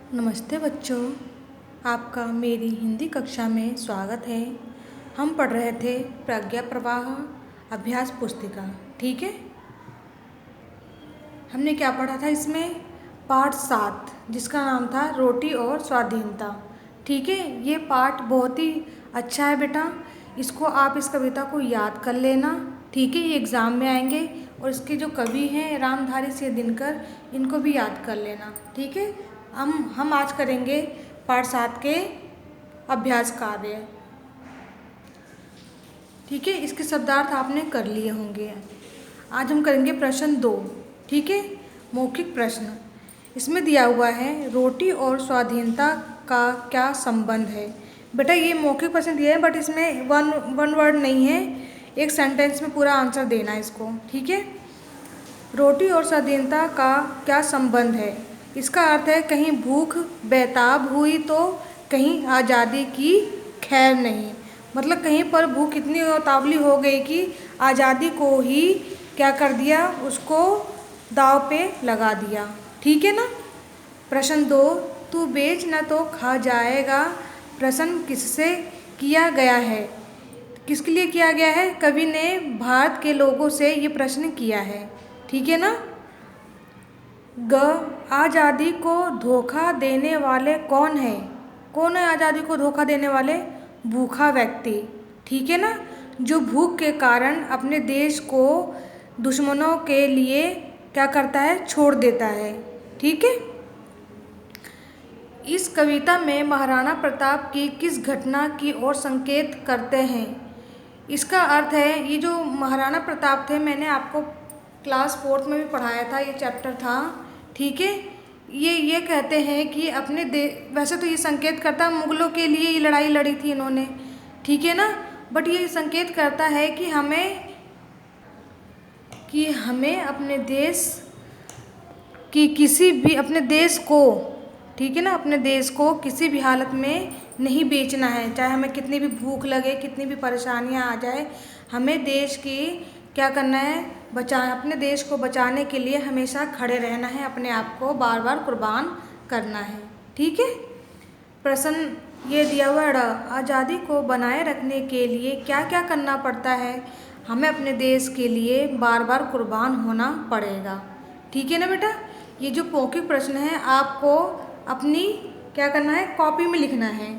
नमस्ते बच्चों, आपका मेरी हिंदी कक्षा में स्वागत है। हम पढ़ रहे थे प्रज्ञा प्रवाह अभ्यास पुस्तिका। ठीक है, हमने क्या पढ़ा था इसमें? पाठ 7 जिसका नाम था रोटी और स्वाधीनता। ठीक है, ये पाठ बहुत ही अच्छा है बेटा। इसको आप इस कविता को याद कर लेना। ठीक है, ये एग्ज़ाम में आएंगे और इसके जो कवि हैं रामधारी सिंह दिनकर, इनको भी याद कर लेना। ठीक है, हम आज करेंगे पाठ 7 के अभ्यास कार्य। ठीक है, इसके शब्दार्थ आपने कर लिए होंगे। आज हम करेंगे प्रश्न 2। ठीक है, मौखिक प्रश्न। इसमें दिया हुआ है रोटी और स्वाधीनता का क्या संबंध है। बेटा ये मौखिक प्रश्न दिया है, बट इसमें वन वर्ड नहीं है, एक सेंटेंस में पूरा आंसर देना है इसको। ठीक है, रोटी और स्वाधीनता का क्या संबंध है। इसका अर्थ है कहीं भूख बेताब हुई तो कहीं आज़ादी की खैर नहीं। मतलब कहीं पर भूख इतनी उतावली हो गई कि आज़ादी को ही क्या कर दिया, उसको दाव पे लगा दिया। ठीक है ना। प्रश्न 2, तू बेच न तो खा जाएगा। प्रश्न किससे किया गया है? किसके लिए किया गया है? कवि ने भारत के लोगों से ये प्रश्न किया है। ठीक है ना। ग, आज़ादी को धोखा देने वाले कौन है? कौन है आज़ादी को धोखा देने वाले? भूखा व्यक्ति। ठीक है ना, जो भूख के कारण अपने देश को दुश्मनों के लिए क्या करता है, छोड़ देता है। ठीक है, इस कविता में महाराणा प्रताप की किस घटना की ओर संकेत करते हैं? इसका अर्थ है, ये जो महाराणा प्रताप थे, मैंने आपको क्लास 4th में भी पढ़ाया था, ये चैप्टर था। ठीक है, ये कहते हैं कि अपने वैसे तो ये संकेत करता मुगलों के लिए ये लड़ाई लड़ी थी इन्होंने। ठीक है ना, बट ये संकेत करता है कि हमें अपने देश की किसी भी अपने देश को, ठीक है ना, अपने देश को किसी भी हालत में नहीं बेचना है। चाहे हमें कितनी भी भूख लगे, कितनी भी परेशानियां आ जाए, हमें देश की क्या करना है, अपने देश को बचाने के लिए हमेशा खड़े रहना है, अपने आप को बार बार कुर्बान करना है। ठीक है, प्रश्न ये दिया हुआ है, आज़ादी को बनाए रखने के लिए क्या क्या करना पड़ता है? हमें अपने देश के लिए बार बार कुर्बान होना पड़ेगा। ठीक है ना बेटा। ये जो मौखिक प्रश्न है आपको अपनी क्या करना है, कॉपी में लिखना है।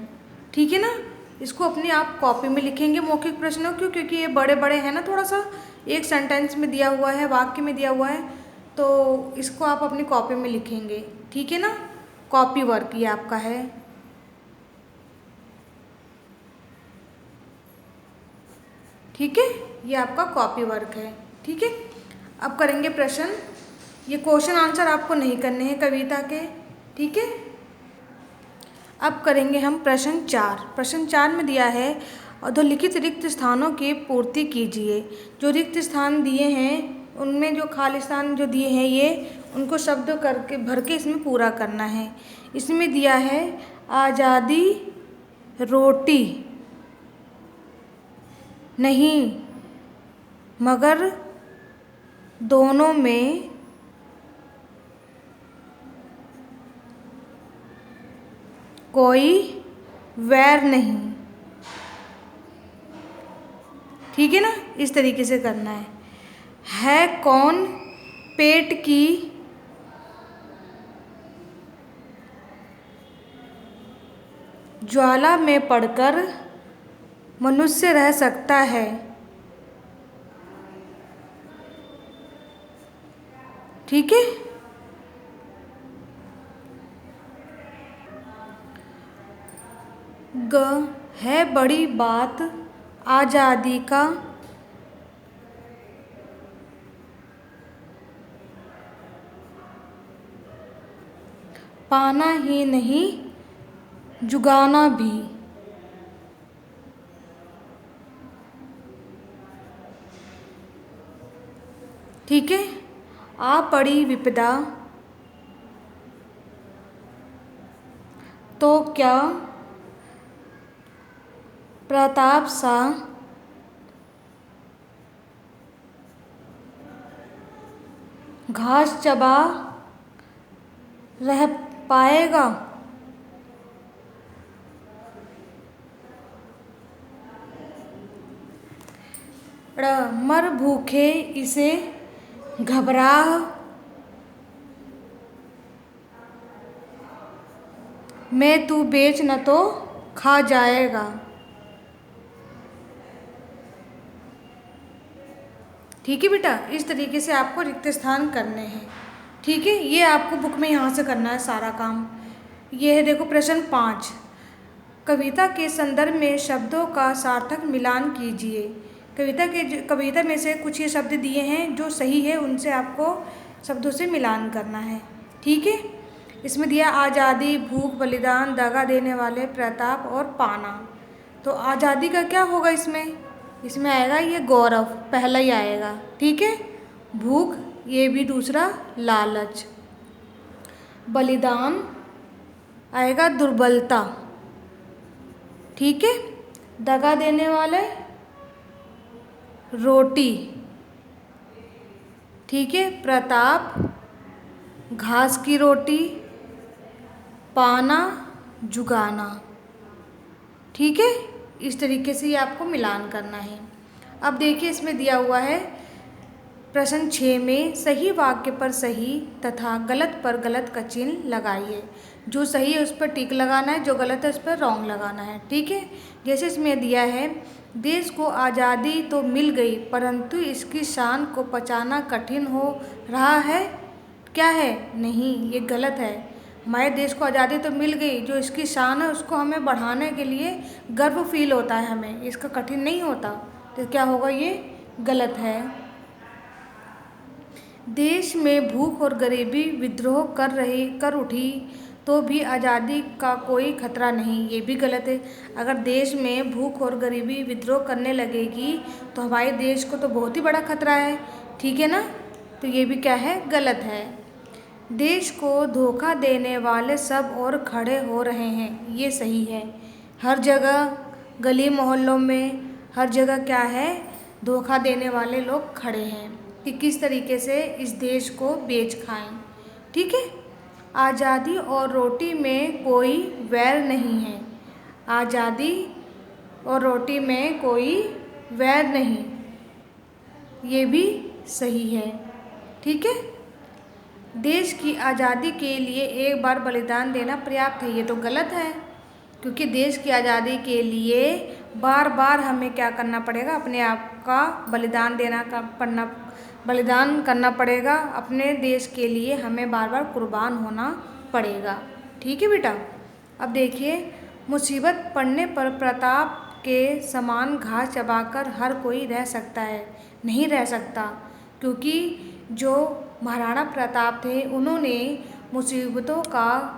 ठीक है ना, इसको अपनी आप कॉपी में लिखेंगे मौखिक प्रश्नों क्यों, क्योंकि ये बड़े बड़े हैं ना, थोड़ा सा एक सेंटेंस में दिया हुआ है, वाक्य में दिया हुआ है, तो इसको आप अपनी कॉपी में लिखेंगे। ठीक है ना, कॉपी वर्क ये आपका है। ठीक है, ये आपका कॉपी वर्क है। ठीक है, अब करेंगे प्रश्न। ये क्वेश्चन आंसर आपको नहीं करने हैं कविता के। ठीक है, अब करेंगे हम प्रश्न 4। प्रश्न 4 में दिया है अधोलिखित रिक्त स्थानों की पूर्ति कीजिए। जो रिक्त स्थान दिए हैं उनमें जो खाली स्थान जो दिए हैं, ये उनको शब्द करके भर के इसमें पूरा करना है। इसमें दिया है आज़ादी रोटी नहीं मगर दोनों में कोई वैर नहीं। ठीक है ना, इस तरीके से करना है कौन पेट की ज्वाला में पड़कर मनुष्य रह सकता है? ठीक है, ग है बड़ी बात आज़ादी का पाना ही नहीं जुगाना भी। ठीक है, आ पड़ी विपदा तो क्या प्रताप सा घास चबा रह पाएगा? ड़ मर भूखे इसे घबराह, मैं तू बेच न तो खा जाएगा। ठीक है बेटा, इस तरीके से आपको रिक्त स्थान करने हैं। ठीक है, ये आपको बुक में यहाँ से करना है सारा काम। ये है देखो प्रश्न 5, कविता के संदर्भ में शब्दों का सार्थक मिलान कीजिए। कविता में से कुछ ये शब्द दिए हैं, जो सही है उनसे आपको शब्दों से मिलान करना है। ठीक है, इसमें दिया आज़ादी, भूख, बलिदान, दगा देने वाले, प्रताप और पाना। तो आज़ादी का क्या होगा इसमें आएगा ये गौरव, पहला ही आएगा। ठीक है, भूख ये भी दूसरा लालच, बलिदान आएगा दुर्बलता। ठीक है, दगा देने वाले रोटी। ठीक है, प्रताप घास की रोटी, पाना जुगाना। ठीक है, इस तरीके से ये आपको मिलान करना है। अब देखिए इसमें दिया हुआ है प्रश्न 6 में सही वाक्य पर सही तथा गलत पर गलत का चिन्ह लगाइए। जो सही है उस पर टिक लगाना है, जो गलत है उस पर रॉन्ग लगाना है। ठीक है, जैसे इसमें दिया है देश को आज़ादी तो मिल गई परंतु इसकी शान को बचाना कठिन हो रहा है। क्या है? नहीं, ये गलत है। हमारे देश को आज़ादी तो मिल गई, जो इसकी शान है उसको हमें बढ़ाने के लिए गर्व फील होता है हमें, इसका कठिन नहीं होता। तो क्या होगा? ये गलत है। देश में भूख और गरीबी विद्रोह कर उठी तो भी आज़ादी का कोई खतरा नहीं, ये भी गलत है। अगर देश में भूख और गरीबी विद्रोह करने लगेगी तो हमारे देश को तो बहुत ही बड़ा खतरा है। ठीक है ना? तो ये भी क्या है? गलत है। देश को धोखा देने वाले सब और खड़े हो रहे हैं, ये सही है। हर जगह गली मोहल्लों में हर जगह क्या है? धोखा देने वाले लोग खड़े हैं कि किस तरीके से इस देश को बेच खाएं। ठीक है, आज़ादी और रोटी में कोई वैर नहीं है। आज़ादी और रोटी में कोई वैर नहीं, ये भी सही है। ठीक है, देश की आज़ादी के लिए एक बार बलिदान देना पर्याप्त है, ये तो गलत है। क्योंकि देश की आज़ादी के लिए बार बार हमें क्या करना पड़ेगा? अपने आप का बलिदान करना पड़ेगा। अपने देश के लिए हमें बार बार कुर्बान होना पड़ेगा। ठीक है बेटा? अब देखिए, मुसीबत पड़ने पर प्रताप के समान घास चबाकर हर कोई रह सकता है, नहीं रह सकता। क्योंकि जो महाराणा प्रताप थे उन्होंने मुसीबतों का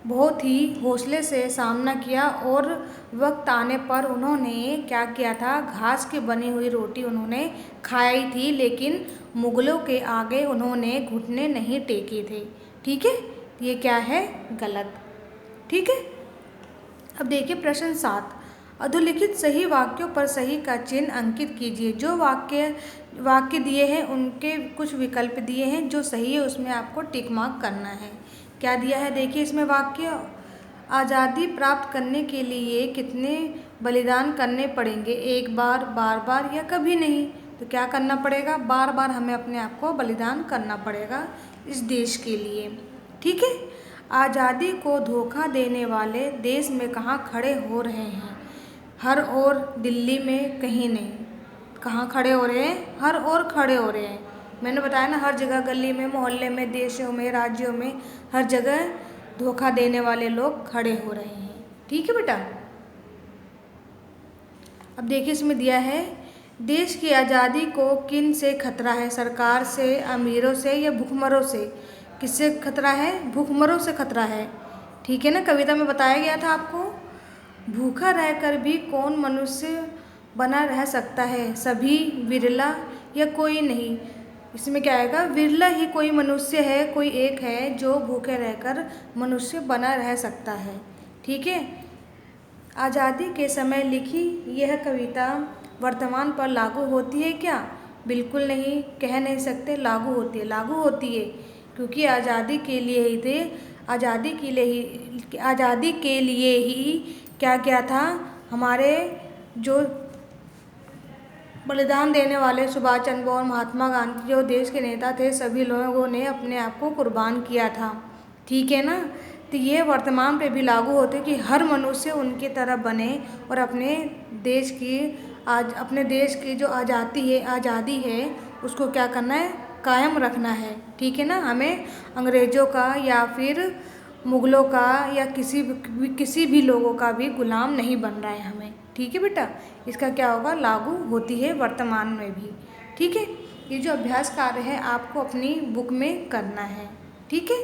बहुत ही हौसले से सामना किया और वक्त आने पर उन्होंने क्या किया था? घास की बनी हुई रोटी उन्होंने खाई थी, लेकिन मुग़लों के आगे उन्होंने घुटने नहीं टेके थे। ठीक है, ये क्या है? गलत। ठीक है, अब देखिए प्रश्न 7, अधोलिखित सही वाक्यों पर सही का चिन्ह अंकित कीजिए। जो वाक्य दिए हैं उनके कुछ विकल्प दिए हैं, जो सही है उसमें आपको टिक मार्क करना है। क्या दिया है? देखिए इसमें वाक्य, आज़ादी प्राप्त करने के लिए कितने बलिदान करने पड़ेंगे? एक बार, बार बार या कभी नहीं? तो क्या करना पड़ेगा? बार बार हमें अपने आप को बलिदान करना पड़ेगा इस देश के लिए। ठीक है, आज़ादी को धोखा देने वाले देश में कहाँ खड़े हो रहे हैं? हर ओर, दिल्ली में कहीं नहीं। कहाँ खड़े हो रहे हैं? हर ओर खड़े हो रहे हैं। मैंने बताया ना, हर जगह गली में, मोहल्ले में, देशों में, राज्यों में, हर जगह धोखा देने वाले लोग खड़े हो रहे हैं। ठीक है बेटा? अब देखिए इसमें दिया है देश की आज़ादी को किन से खतरा है? सरकार से, अमीरों से या भूखमरों से? किससे खतरा है? भूखमरों से खतरा है। ठीक है ना? कविता में बताया गया था आपको, भूखा रहकर भी कौन मनुष्य बना रह सकता है? सभी, विरला या कोई नहीं? इसमें क्या आएगा? विरला ही कोई मनुष्य है, कोई एक है जो भूखे रहकर मनुष्य बना रह सकता है। ठीक है, आज़ादी के समय लिखी यह कविता वर्तमान पर लागू होती है क्या? बिल्कुल नहीं, कह नहीं सकते लागू होती है। लागू होती है, क्योंकि आज़ादी के लिए ही थे, आज़ादी के लिए ही क्या किया था? हमारे जो बलिदान देने वाले सुभाष चंद्र बोस, महात्मा गांधी जो देश के नेता थे, सभी लोगों ने अपने आप को कुर्बान किया था। ठीक है ना। तो ये वर्तमान पे भी लागू होते कि हर मनुष्य उनकी तरह बने और अपने देश की जो आज़ादी है उसको क्या करना है, कायम रखना है। ठीक है ना। हमें अंग्रेज़ों का या फिर मुग़लों का या किसी भी लोगों का भी गुलाम नहीं बन रहा है हमें। ठीक है बेटा। इसका क्या होगा, लागू होती है वर्तमान में भी। ठीक है। ये जो अभ्यास कार्य है आपको अपनी बुक में करना है। ठीक है।